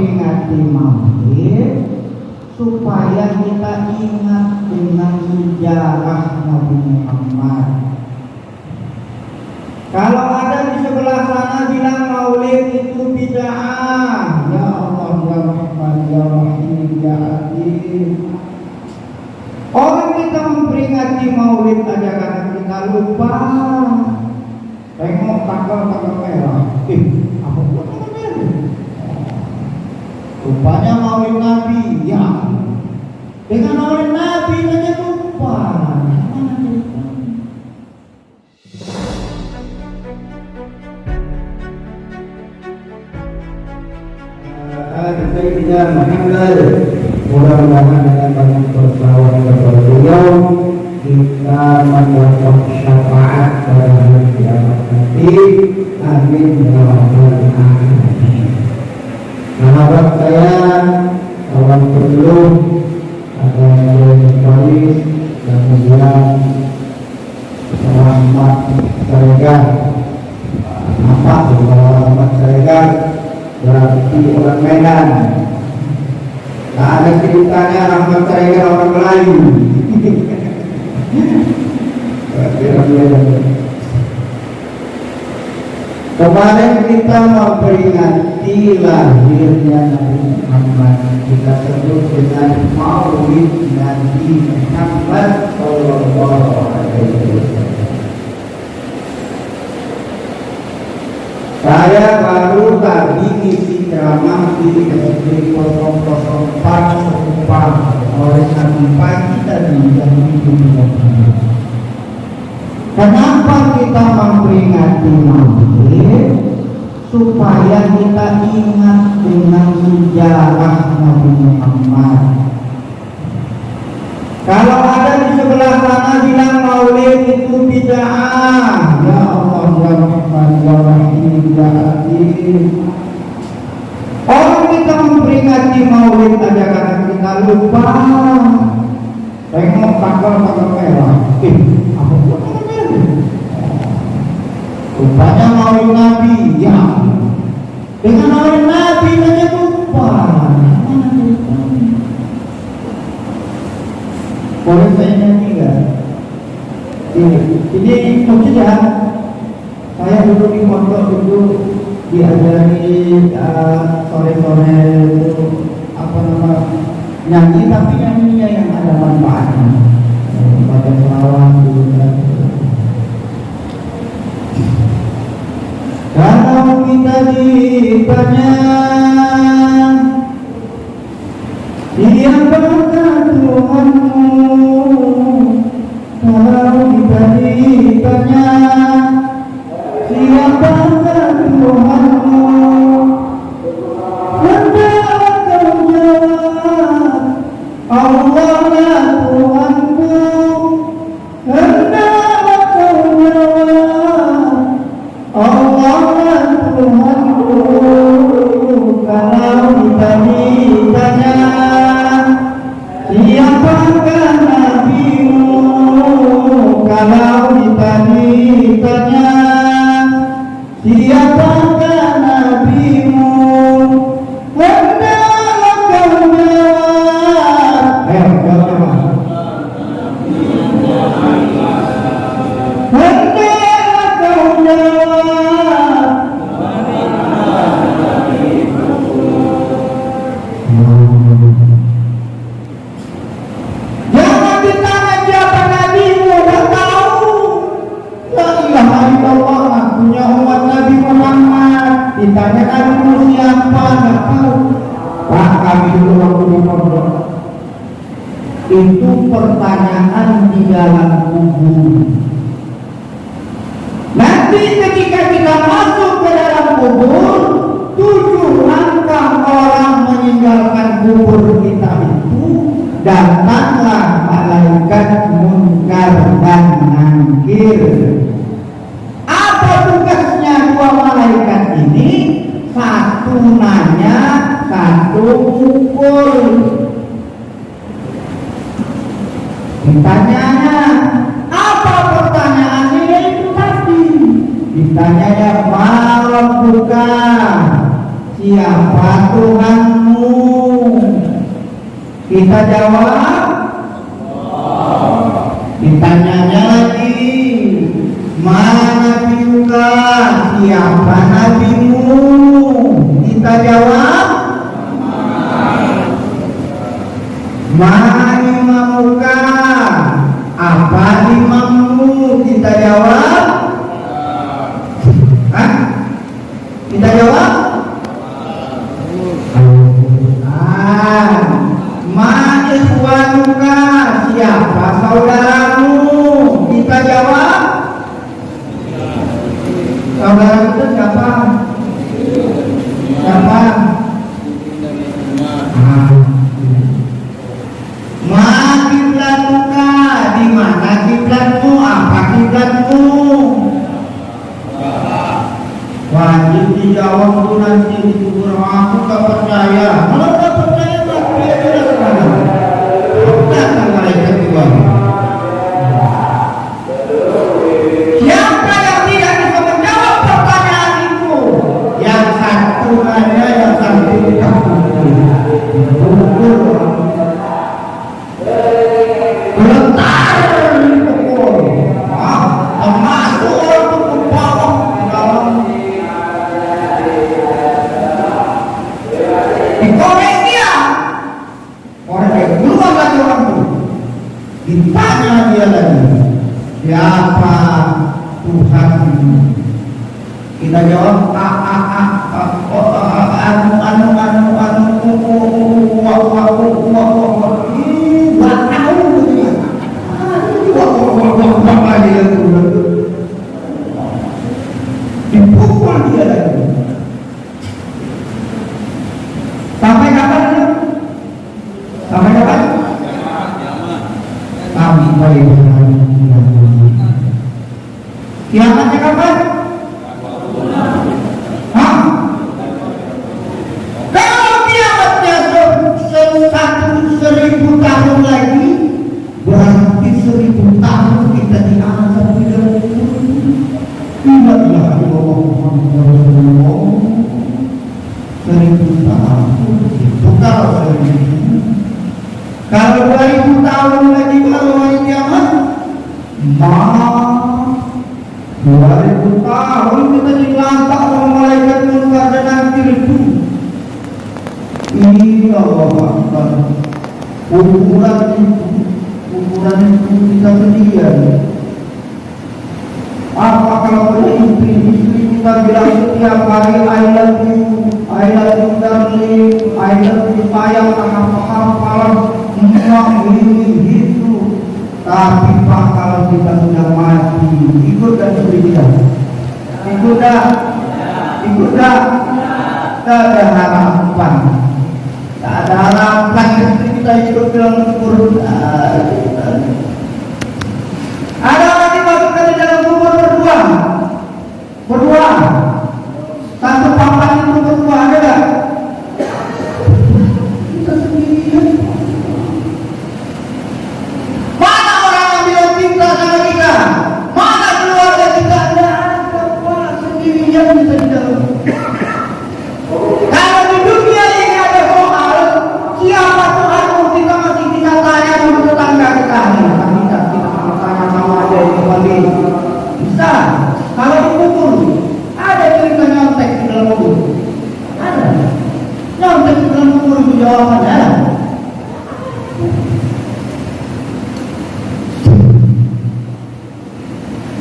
memperingati Maulid supaya kita ingat dengan sejarah Nabi Muhammad. Kalau ada di sebelah sana bilang Maulid itu bid'ah, ya Allah, ya Rahman, ya Rahim, ya Aziz. Orang kita memperingati Maulid aja karena kita lupa. Tengok tanggal merah. Apa buat tanggal merah? Rupanya Maulid Nabi, ya. Dengan Maulid Nabi aja lupa. Mana cerita? Sayyidina Muhammad, mudah-mudahan dengan banyak berselawat kepada beliau kita mendapat syafaat pada hari kiamat nanti. Amin ya rabbal alamin. Sahabat saya, kawan sebelum ada yang Paris, kemudian Rahmat Saregar. Apa itu Rahmat Saregar? Berarti orang Medan. Tak ada ceritanya Rahmat Saregar orang Melayu. Kemarin kita memperingati lahirnya Nabi Muhammad. Kita sebut dengan Maulid Nabi Muhammad Sallallahu Alaihi Wasallam. Saya baru tadi isi ceramah di SD 004 Sepang oleh Nabi pagi tadi jam 7. Kenapa kita memperingati Maulid? Supaya kita ingat dengan sejarah Nabi Muhammad. Kalau ada di sebelah sana bilang Maulid itu bid'ah, ya Allah, ya Rahman, ya Rahim, ya Aziz. Orang kita memperingati Maulid aja karena kita lupa. Tengok tanggal merah. Apa buat tanggal merah? Rupanya Maulid Nabi, ya. Dengan Maulid Nabi aja lupa. Mana cerita? Boleh saya nyanyi kan? Ini mujizat. Saya dulu di pondok itu diajari sore-sore itu apa nama nyanyi, tapi nyanyinya yang ada manfaatnya. Baca selawat dulu kan. Kalau kita ditanya siapakah Tuhanmu, kalau kita ditanya siapakah Tuhanmu, hendaklah kau jawab Allah lah Tuhanku. Hendaklah kau jawab Allah lah Tuhanku. Kalau kita ditanya siapakah nabimu, kalau kita ditanya siapakah nabimu, hendaklah kau jawab. Hendaklah kau jawab. Jangan ditanya siapa nabimu, dah tahu. La ilaha illallah, akunya umat Nabi Muhammad. Ditanya nabimu siapa, dah tahu. Pak, kami dulu waktu di pondok itu pertanyaan di dalam kubur. Nanti ketika kita masuk ke dalam kubur, 7 langkah orang meninggalkan kubur kita itu, datanglah malaikat munkar dan nakir. Apa tugasnya 2 malaikat ini? Satu nanya, satu pukul. Ditanyanya apa pertanyaannya? Itu tadi ditanyanya malam buka, siapa Tuhanmu? Kita jawab, ditanyanya lagi, mana juga siapa nabimu? Kita jawab, mana imamuka? Apa imammu? Kita jawab, hah? Kita jawab, ma ikhwanuka? Siapa saudaramu? Kita jawab, saudara kita siapa? Siapa? Ma kiblatuka? Di mana kiblatmu? Apa kiblatmu? Wajib dijawab dulu nanti di kubur. Aku tak percaya. Kalau tak percaya tak percaya kemana? Datang malaikat juga. Siapa yang tidak bisa menjawab pertanyaan itu? Yang satu hanya, yang satu tidak. Gelentar di pukul. Masuk untuk membawa dalam dikorek dia. Korek dia keluar lagi orang itu. Ditanya dia lagi, siapa Tuhan? Kita jawab, dipukul dia lagi. Sampai kapan? Sampai kapan? Sampai kiamatnya kapan? Hah? Kalau kiamatnya 1000 tahun lagi, berarti 1000 tahun kita diazab di dalam kubur. Tidak ilaha illallah Muhammadur Rasulullah. 1000 tahun itu kalau 2000 tahun lagi kalau hari kiamat, 2000 tahun kita dilantak oleh malaikat munkar dan nakir itu. Ini Allah Akbar. Ukuran itu kita sedian. Apa kalau istri kita bilang setiap hari I love you darling, I love you sayang, hafal ini itu. Tapi Pak, kalau kita sudah mati, ikut dan berikan. Ikut dah. Tak ada harapan. Tak ada harapan kita hidup dalam kubur. Ada orang dimasukkan di dalam kubur berdua. Satu papan itu berdua, ada tak? Kita sendirian. Mana orang yang bilang cinta sama kita? Mana keluarga kita? Tidak ada, Pak, sendirian kita di dalam. Kalau di dunia ini ada soal siapa Tuhanmu, kita masih bisa tanya sama tetangga kita. Kita sama-sama aja yang kembali. Bisa. Kalau di kubur ada cerita nyontek di dalam kubur. Ada. Nyontek di dalam kubur itu jawabannya.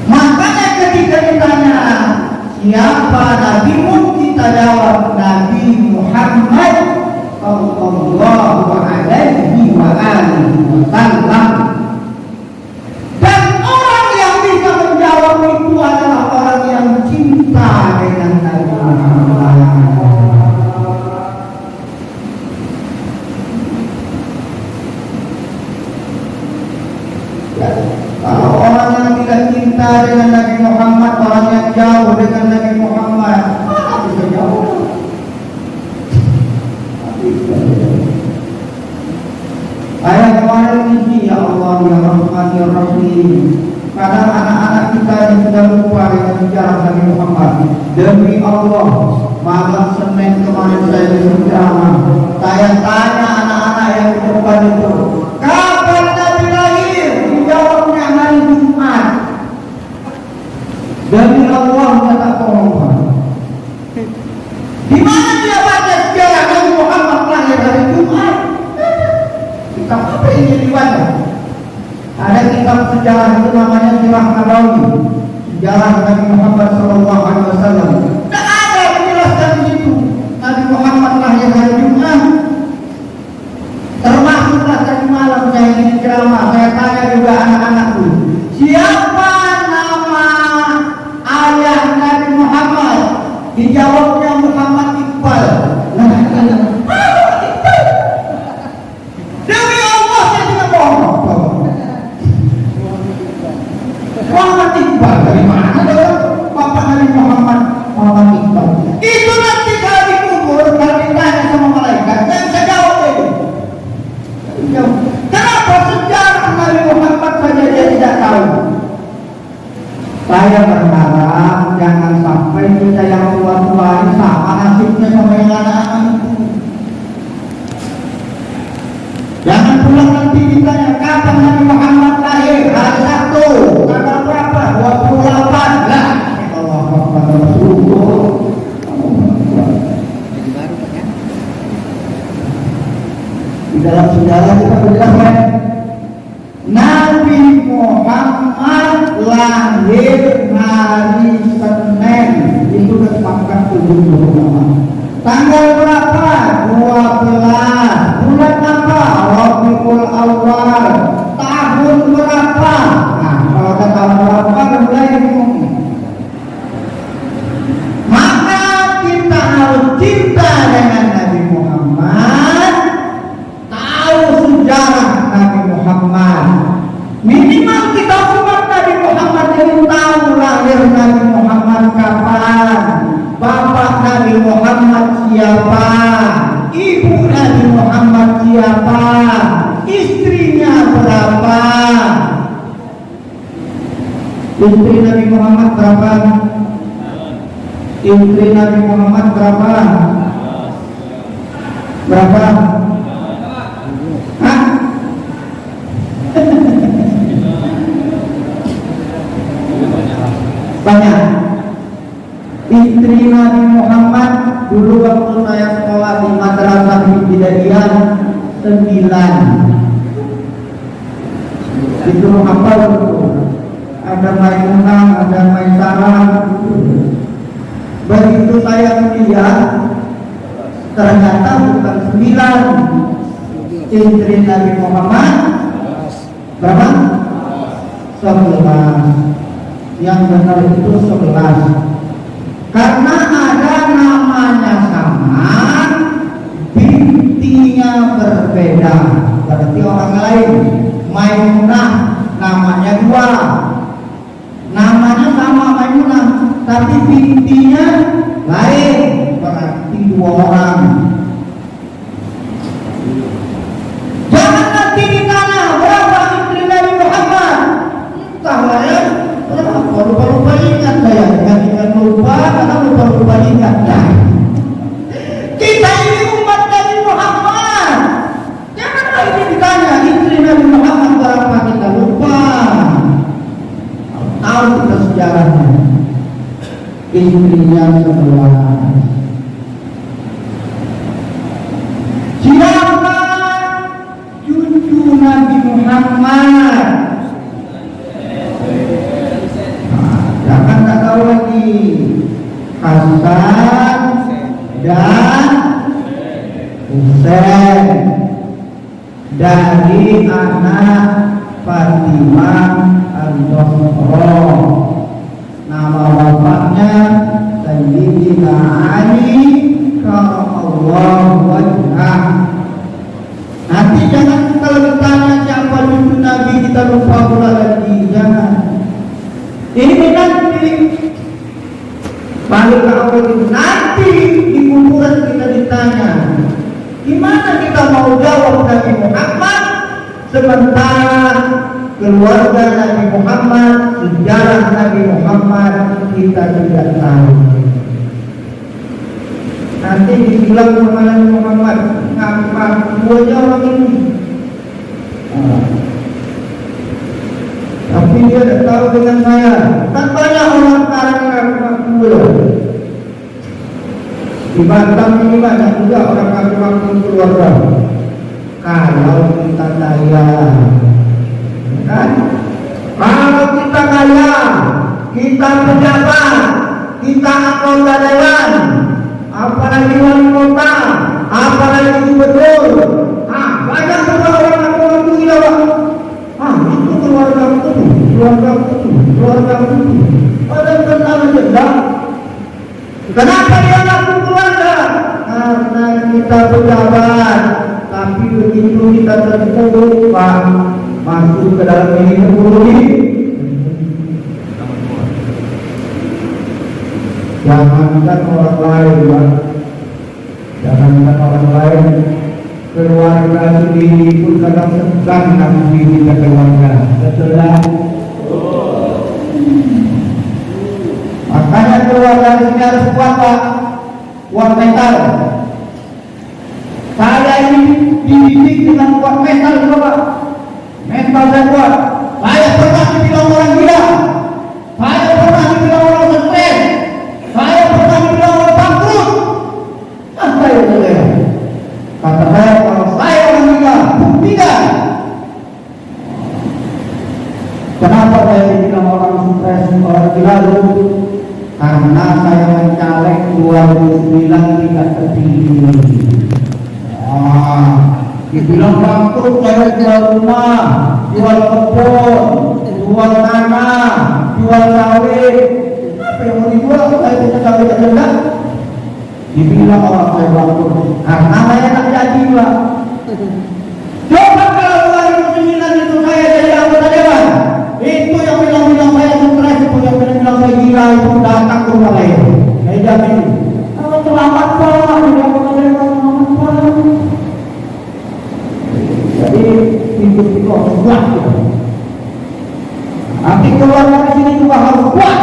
Makanya ketika ditanya siapa nabimu, kita jawab Nabi Muhammad sallallahu alaihi wa alihi wasallam. Dan orang yang bisa menjawab itu adalah orang yang cinta dengan Nabi Muhammad. Kalau orang yang tidak cinta dengan Nabi Muhammad, orang yang jauh dengan Nabi Muhammad, mana bisa jauh? Ayat kemarin ini, ya Allah, ya Rahmanir Rahim. Kadang anak-anak kita yang sudah lupa dengan sejarah Nabi Muhammad. Demi Allah, malam Senin kemarin ceramah. Saya tanya anak-anak yang di depan itu, kapan Nabi lahir? Dijawabnya hari Jumat. Demi Allah kata orang. Di mana dia baca sejarah Nabi Muhammad lahir hari Jumat? Kitab apa yang dia dibaca? Ada kitab sejarah itu namanya Sirah Nabawi, sejarah Nabi Muhammad SAW. Tak ada yang menjelaskan di situ Nabi Muhammad lahir hari Jumat. Termasuklah tadi malam saya ingin ceramah, saya tanya juga anak-anakku, siapa nama ayah Nabi Muhammad? Dijawabnya Muhammad Iqbal. Demi Allah saya tidak bohong. Muhammad Iqbal dari mana dong? Bapak Nabi Muhammad Iqbal. Itu nanti kalau dikubur, kalau ditanya sama malaikat, saya bisa jawab itu. Kenapa sejarah Nabi Muhammad saja dia tidak tahu? Saya berharap jangan sampai kita yang tua-tua ini sama nasibnya sama yang anak-anak itu. Jangan pulang nanti ditanya kapan Nabi Muhammad lahir, hari Sabtu, tanggal berapa? 28 lah. Allah Akbar Rasulullah. Di dalam sejarah kita berjelas Nabi Muhammad lahir hari Senin, itu kesepakatan 70 tanggal berapa? 12 bulan apa? Rabiul Awal. Tahun berapa? Nah, kalau ada tahun berapa mulai ngomong. Maka kita harus cinta dengan Nabi Muhammad, tahu sejarah Nabi Muhammad. Minimal kita umat Nabi Muhammad yang tahu lahir Nabi Muhammad kapan, bapak Nabi Muhammad siapa, ibu Nabi Muhammad siapa, istrinya berapa. Istri Nabi Muhammad berapa? Istri Nabi Muhammad berapa? Berapa? Hah? Banyak. Istri Nabi Muhammad dulu waktu saya sekolah di Madrasah Ibtidaiyah 9. Itu apa itu? Ada Maimunah, ada Maisarah. Begitu saya kuliah, ternyata bukan 9. Istri Nabi Muhammad berapa? 11. Yang benar itu 11. Karena ada namanya sama, bintinya berbeda. Berarti orang lain. Maimunah namanya 2. Namanya sama Maimunah, tapi bintinya lain. Berarti 2 orang. Jangan nanti ditanya berapa istri Nabi Muhammad. Entahlah ya. Lupa-lupa ingat saya, jangan lupa karena lupa-lupa ingat. Nah, kita ini umat Nabi Muhammad. Jangan lagi ditanya istri Nabi Muhammad berapa, kita lupa. Tahu kita sejarahnya. Istrinya 11. Siapa cucu Nabi Muhammad? Jangan tak tahu lagi. Hasan dan Husain dari anak Fatimah Al-Zahra. Nama bapaknya Sayyidina Ali karramallahu wajhah. Nanti jangan kalau ditanya siapa cucu Nabi kita lupa pula lagi. Jangan. Ini nanti balik ke awal itu. Nanti di kuburan kita ditanya, gimana kita mau jawab Nabi Muhammad sementara keluarga Nabi Muhammad, sejarah Nabi Muhammad kita tidak tahu. Nanti dibilang sama Nabi Muhammad, ngaku aja orang ini. Tapi dia tidak tahu dengan saya. Kan banyak orang sekarang ngaku di Batam ini banyak juga orang ngaku keluarga. Kalau kita kaya, kan? Kalau kita kaya, kita pejabat, kita anggota dewan, apalagi wali kota, apalagi gubernur, banyak juga orang ngaku gila, Pak. Itu keluarga itu. Padahal tentang jendang. Kenapa dia ngaku keluarga? Karena kita pejabat. Tapi begitu kita terpuruk, Pak, masuk ke dalam ini terpuruk. Jangankan orang lain, Pak. Jangankan orang lain, keluarga sendiri pun kadang segan ngaku kita keluarga. Betul tak? Makanya keluarga di sini harus kuat, Pak. Kuat mental. Saya ini dididik dengan kuat mental juga, Pak. Mental saya kuat. Saya pernah dibilang orang gila. Saya pernah dibilang orang stres. Saya pernah dibilang orang bangkrut. Saya boleh. Kata saya, kalau saya orang gila, buktikan. Kenapa saya dibilang orang stres, orang gila dulu? Karena saya mencalek 2009 tidak terpilih. Dibilang bangkrut, saya jual rumah, jual kebun, jual tanah, jual sawit. Apa yang mau dijual? Saya punya sawit aja enggak. Dibilang orang saya bangkrut karena saya tak jadi, Pak. Coba kalau 2009 itu saya jadi anggota dewan, itu yang bilang saya stres, itu yang bilang saya gila, itu datang ke rumah saya. Saya jamin. Kalau selamat, Pak, jadi anggota dewan, selamat, Pak. Jadi hidup itu harus kuat. Nanti keluar dari sini juga harus kuat.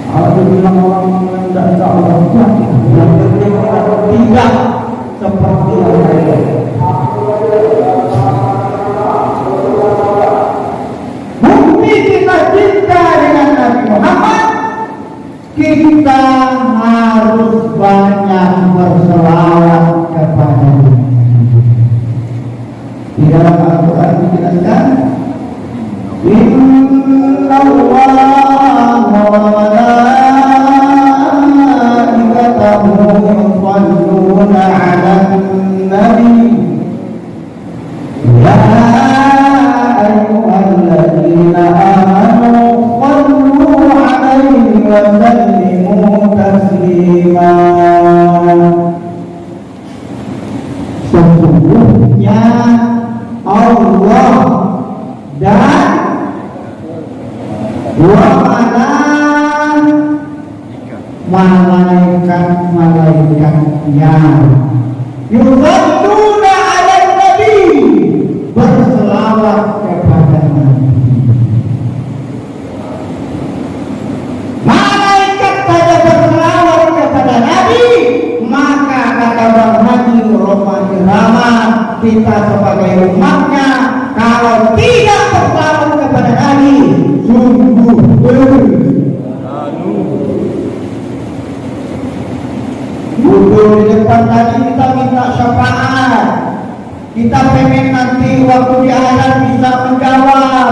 Kalau dibilang orang yang tidak orang kuat, yang penting tidak seperti orang lain. Bukti kita cinta dengan Nabi Muhammad, kita harus banyak berselawat kepada-Nya. Di dalam Al-Quran dijelaskan, Inna Allah wa malaikatahu yusholluna 'alan nabi ya ayyuhalladzina amanu shallu 'alaihi wa sallimu taslima. Sesungguhnya Allah dan malaikat-malaikatnya yusholluna 'alan nabi, berselawat kepada Nabi. Malaikat saja berselawat kepada Nabi, maka kata Bang Haji Romani Rama, kita sebagai umatnya kalau tidak berselawat kepada Nabi, sungguh duduk di depan tadi kita minta syafaat. Kita pengen nanti waktu di akhirat bisa menjawab.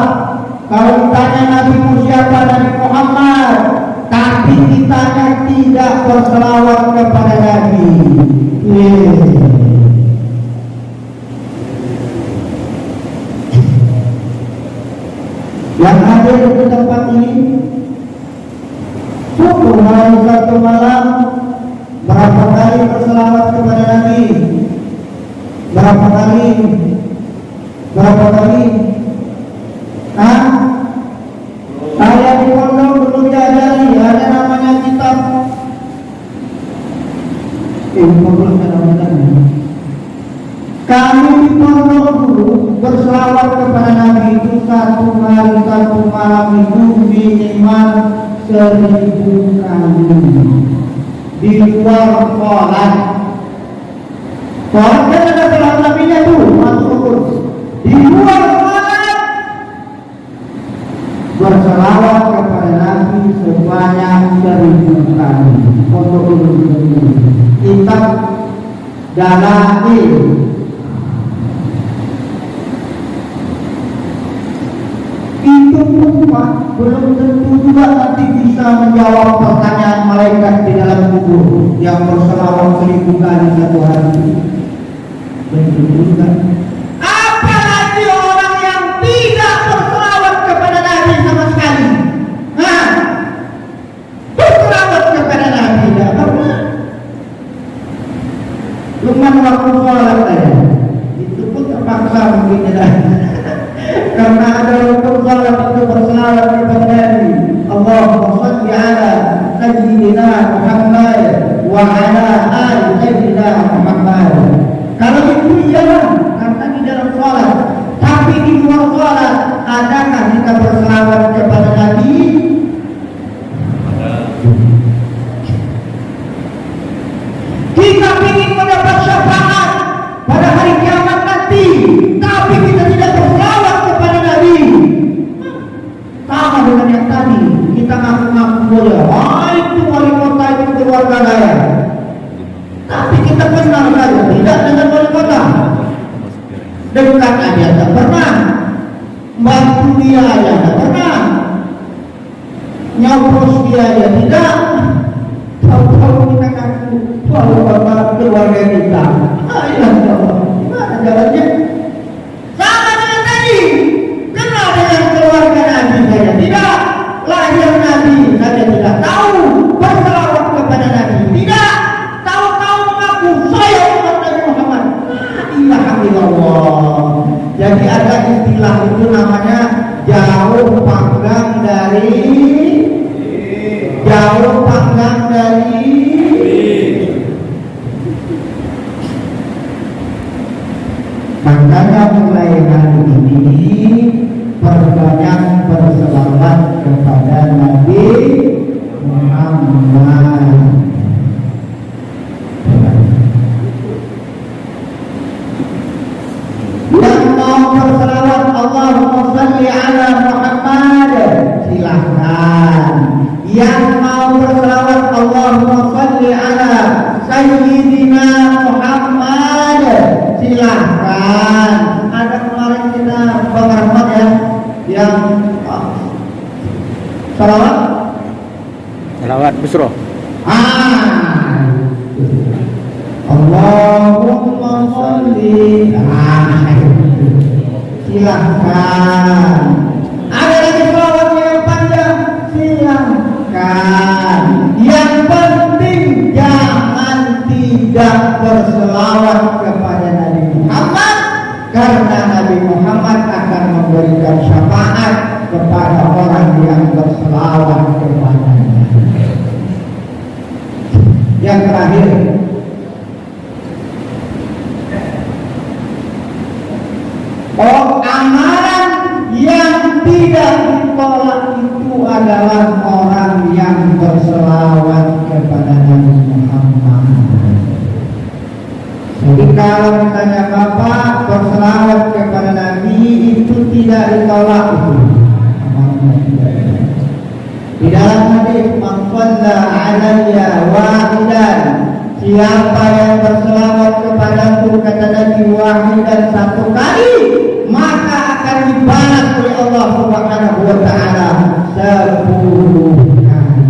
Kalau ditanya Nabi siapa, Nabi Muhammad, tapi kitanya tidak berselawat kepada Nabi. Yang ada di tempat ini, satu malam berapa kali berselawat kepada Nabi? Berapa kali? Saya di pondok dulu diajari, ada namanya kitab. Kami di pondok dulu berselawat kepada Nabi itu satu hari satu malam itu minimal 1000 kali. di luar sholat. Sholat kan ada salah nabinya tuh masuk rukun. Di luar sholat berselawat kepada Nabi sebanyak 1000 kali. Kitab Dalail. Itu pun Pak, belum tentu juga nanti bisa menjawab pertanyaan malaikat di dalam kubur yang berselawat 1000 kali satu hari. Belum tentu juga. Apalagi orang yang tidak berselawat kepada Nabi sama sekali. Nah, berselawat kepada Nabi tidak pernah. Cuma waktu sholat saja. Itu pun terpaksa mungkin tidak. Karena ada rukun salat itu berselawat kepada Nabi. Allahumma shalli ala sayyidina Muhammad wa ala ali sayyidina Muhammad. Kalau itu iyalah, karena di dalam salat. Tapi di luar salat, adakah kita berselawat kepada Nabi? Kita ingin mendapat syafaat pada hari kiamat nanti, tapi kita tidak berselawat kepada Nabi. Sama dengan yang tadi, kita ngaku-ngaku boleh, itu wali kota, itu keluarga saya. Tapi kita kenal saja, tidak dengan wali kota. Dekat aja tak pernah, bantu dia aja tak pernah, nyobros dia aja tidak. Tahu-tahu kita ngaku, bapak keluarga kita. Ya Allah, gimana jalannya? Sama dengan tadi, kenal dengan keluarga Nabi saya tidak, lahir Nabi saya tidak tahu, berselawat kepada Nabi tidak, tahu-tahu mengaku saya umat Nabi Muhammad. La ilaha illallah. Jadi ada istilah itu namanya jauh panggang dari makanya mulai hari ini perbanyak berselawat kepada Nabi Muhammad. Yang mau berselawat Allahumma shalli ala Muhammad, silahkan. Yang mau berselawat Allahumma shalli ala sayyidina Muhammad, silahkan. Ada kemarin kita penghormat ya, yang salawat Busro. Allahumma sholli, silahkan. Ada lagi salawat yang panjang, silahkan. Yang penting jangan tidak berselawat kepada Nabi Muhammad, karena Nabi Muhammad akan memberikan syafaat kepada orang yang berselawat kepadanya. Yang terakhir, amalan yang tidak ditolak itu adalah orang yang berselawat kepada Nabi Muhammad. Jadi kalau ditanya Bapak berselawat kepada Nabi itu tidak ditolak itu. Di dalam hadis man shalla alayya wahidan, siapa yang berselawat kepadaku kata Nabi wahidan satu kali, maka akan dibalas oleh Allah Subhanahu wa taala 10 kali.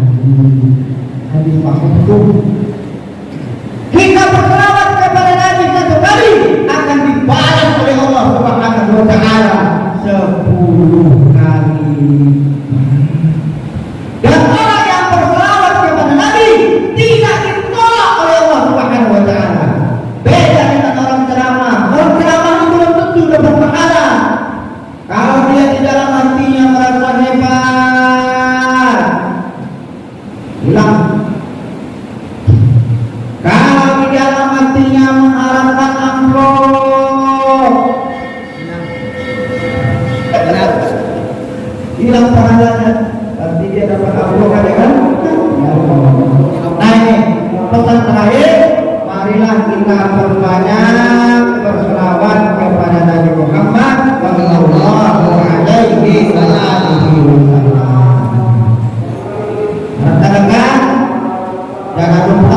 Hadis maksud kita berselawat kepada Nabi satu kali akan dibalas oleh Allah Subhanahu wa taala 10 kali. Dan orang yang berselawat kepada Nabi tidak ditolak oleh Allah Subhanahu wa taala. Beda dengan orang ceramah. Orang ceramah itu belum tentu dapat pahala. Kalau dia di dalam hatinya merasa hebat, hilang.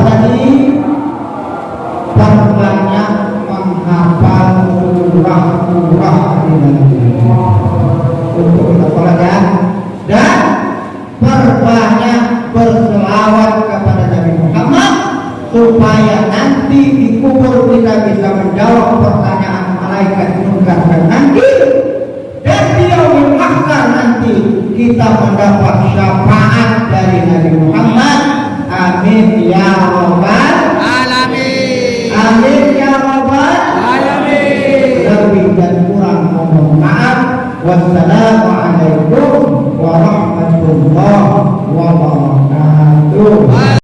kepada diri, perbanyak menghafal surah-surah untuk kita sholat ya, dan perbanyak berselawat kepada Nabi Muhammad supaya nanti di kubur kita bisa menjawab pertanyaan malaikat munkar dan nakir, dan di yaumul mahsyar nanti kita mendapat syafaat dari Nabi Muhammad. Amin ya rabbal alamin. Amin ya rabbal alamin. Lebih dan kurang mohon maaf. Wassalamualaikum